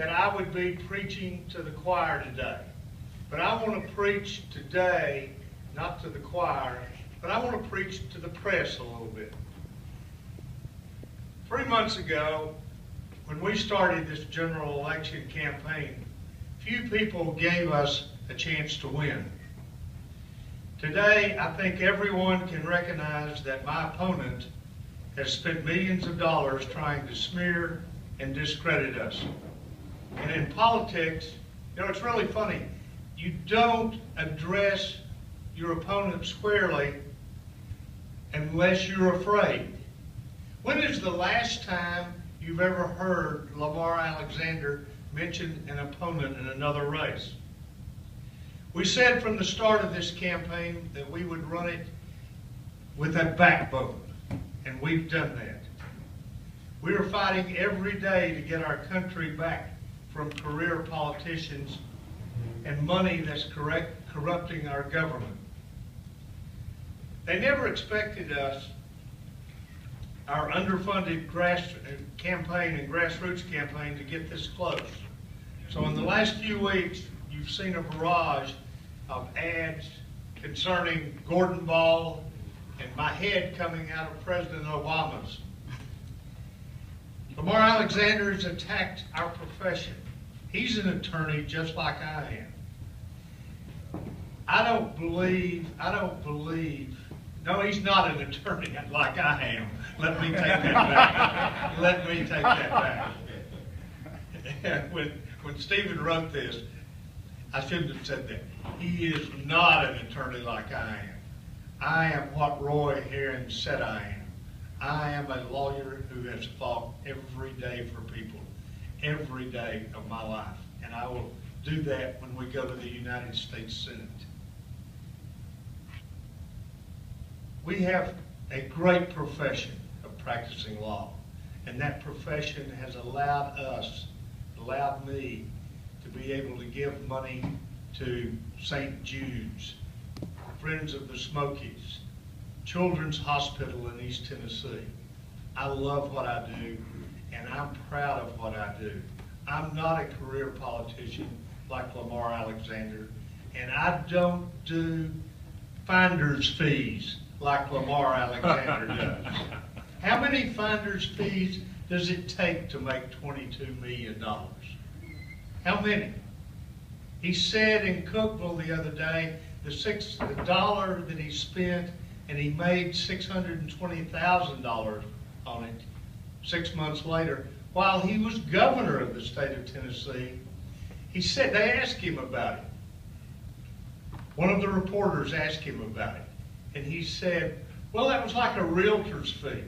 that I would be preaching to the choir today. But I want to preach today, not to the choir, but I want to preach to the press a little bit. 3 months ago, when we started this general election campaign, few people gave us a chance to win. Today, I think everyone can recognize that my opponent has spent millions of dollars trying to smear and discredit us. And in politics, you know, it's really funny. You don't address your opponent squarely unless you're afraid. When is the last time you've ever heard Lamar Alexander mention an opponent in another race? We said from the start of this campaign that we would run it with a backbone, and we've done that. We are fighting every day to get our country back from career politicians and money that's corrupting our government. They never expected us, our underfunded campaign and grassroots campaign, to get this close. So in the last few weeks, you've seen a barrage of ads concerning Gordon Ball and my head coming out of President Obama's. Lamar Alexander has attacked our profession. He's an attorney just like I am. I don't believe, no, he's not an attorney like I am. Let me take that back. Let me take that back. When Stephen wrote this, I shouldn't have said that. He is not an attorney like I am. I am what Roy Herring said I am. I am a lawyer who has fought every day for people, every day of my life. And I will do that when we go to the United States Senate. We have a great profession of practicing law, and that profession has allowed me to be able to give money to St. Jude's, Friends of the Smokies, Children's Hospital in East Tennessee. I love what I do, and I'm proud of what I do. I'm not a career politician like Lamar Alexander, and I don't do finder's fees like Lamar Alexander does. How many finder's fees does it take to make $22 million? How many? He said in Cookeville the other day, the dollar that he spent, and he made $620,000 on it 6 months later, while he was governor of the state of Tennessee. He said, they asked him about it. One of the reporters asked him about it, and he said, well, that was like a realtor's fee.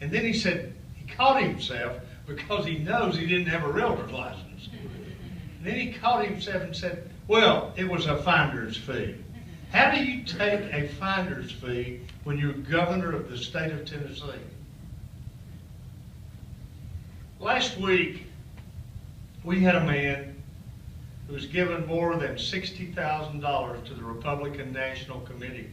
And then he said, he caught himself because he knows he didn't have a realtor's license. And then he caught himself and said, well, it was a finder's fee. How do you take a finder's fee when you're governor of the state of Tennessee? Last week, we had a man who was given more than $60,000 to the Republican National Committee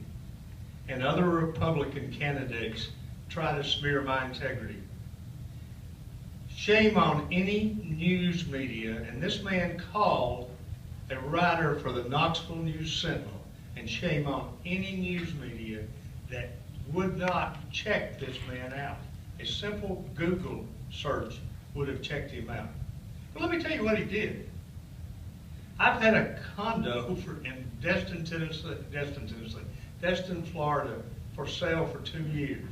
and other Republican candidates try to smear my integrity. Shame on any news media, and this man called a writer for the Knoxville News Sentinel, and shame on any news media that would not check this man out. A simple Google search would have checked him out. But let me tell you what he did. I've had a condo in Destin, Florida for sale for 2 years.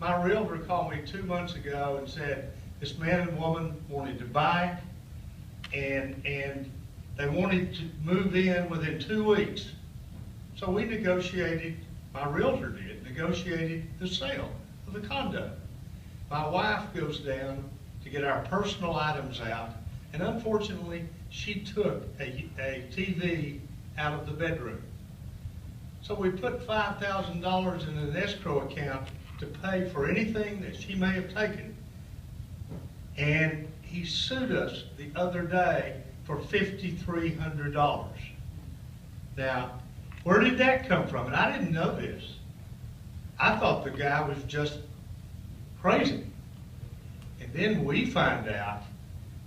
My realtor called me 2 months ago and said this man and woman wanted to buy it, and they wanted to move in within 2 weeks. So we negotiated, my realtor did, negotiated the sale of the condo. My wife goes down to get our personal items out, and unfortunately, she took a TV out of the bedroom. So we put $5,000 in an escrow account to pay for anything that she may have taken. And he sued us the other day for $5,300. Now, where did that come from? And I didn't know this. I thought the guy was just crazy. And then we find out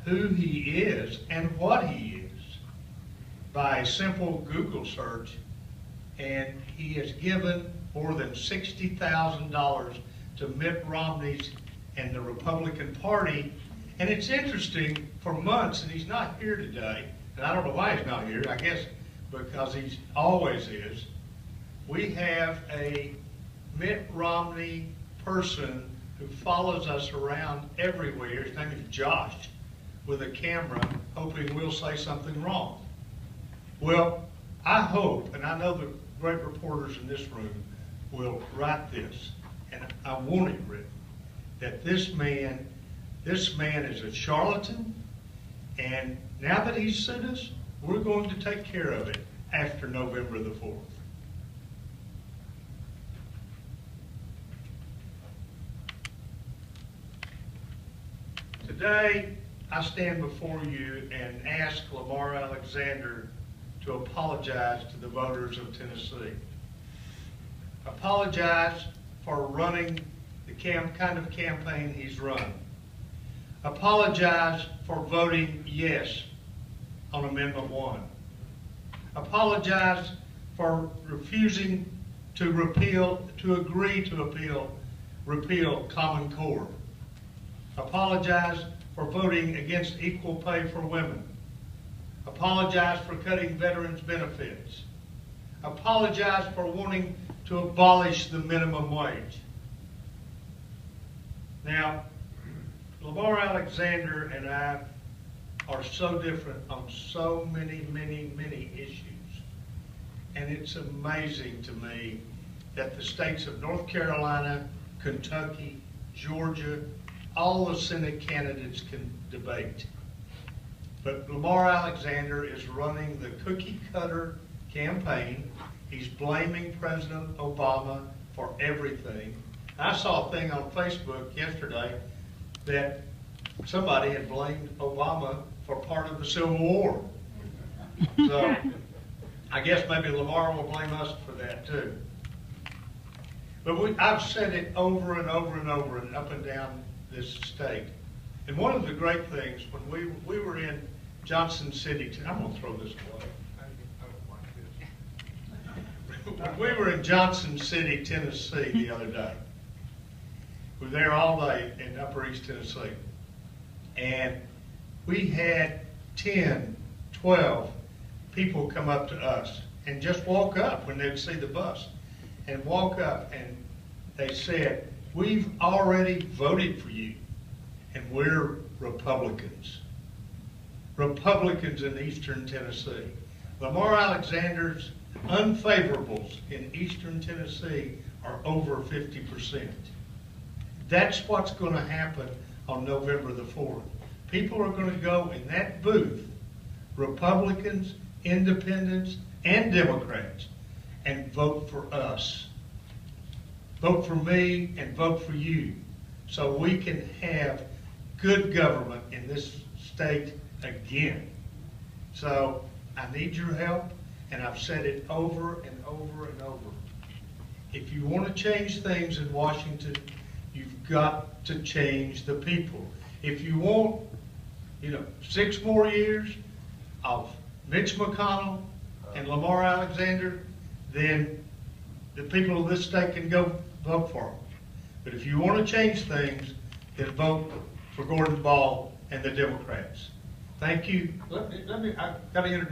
who he is and what he is by a simple Google search, and he has given more than $60,000 to Mitt Romney's and the Republican Party. And it's interesting, for months, and he's not here today, and I don't know why he's not here, I guess because he always is, we have a Mitt Romney person who follows us around everywhere. His name is Josh, with a camera, hoping we'll say something wrong. Well, I hope, and I know the great reporters in this room will write this, and I want it written, that this man is a charlatan, and now that he's sued us, we're going to take care of it after November the 4th. Today, I stand before you and ask Lamar Alexander to apologize to the voters of Tennessee. Apologize for running the kind of campaign he's run. Apologize for voting yes on Amendment 1. Apologize for refusing to agree to repeal Common Core. Apologize for voting against equal pay for women. Apologize for cutting veterans' benefits. Apologize for wanting to abolish the minimum wage. Now, Lamar Alexander and I are so different on so many, many, many issues. And it's amazing to me that the states of North Carolina, Kentucky, Georgia, all the Senate candidates can debate. But Lamar Alexander is running the cookie cutter campaign. He's blaming President Obama for everything. I saw a thing on Facebook yesterday that somebody had blamed Obama for part of the Civil War. So I guess maybe Lamar will blame us for that too. But I've said it over and over and over and up and down this state. And one of the great things, when we were in Johnson City, I'm going to throw this away. When we were in Johnson City, Tennessee the other day, we were there all day in Upper East Tennessee, and we had 10, 12 people come up to us and just walk up when they'd see the bus and walk up, and they said, "We've already voted for you, and we're Republicans." Republicans in Eastern Tennessee. Lamar Alexander's unfavorables in Eastern Tennessee are over 50%. That's what's going to happen on November the 4th. People are going to go in that booth, Republicans, Independents, and Democrats, and vote for us. Vote for me and vote for you, so we can have good government in this state again. So I need your help, and I've said it over and over and over. If you want to change things in Washington, you've got to change the people. If you want, 6 more years of Mitch McConnell and Lamar Alexander, then the people of this state can go vote for them. But if you want to change things, then vote for Gordon Ball and the Democrats. Thank you. I've got to introduce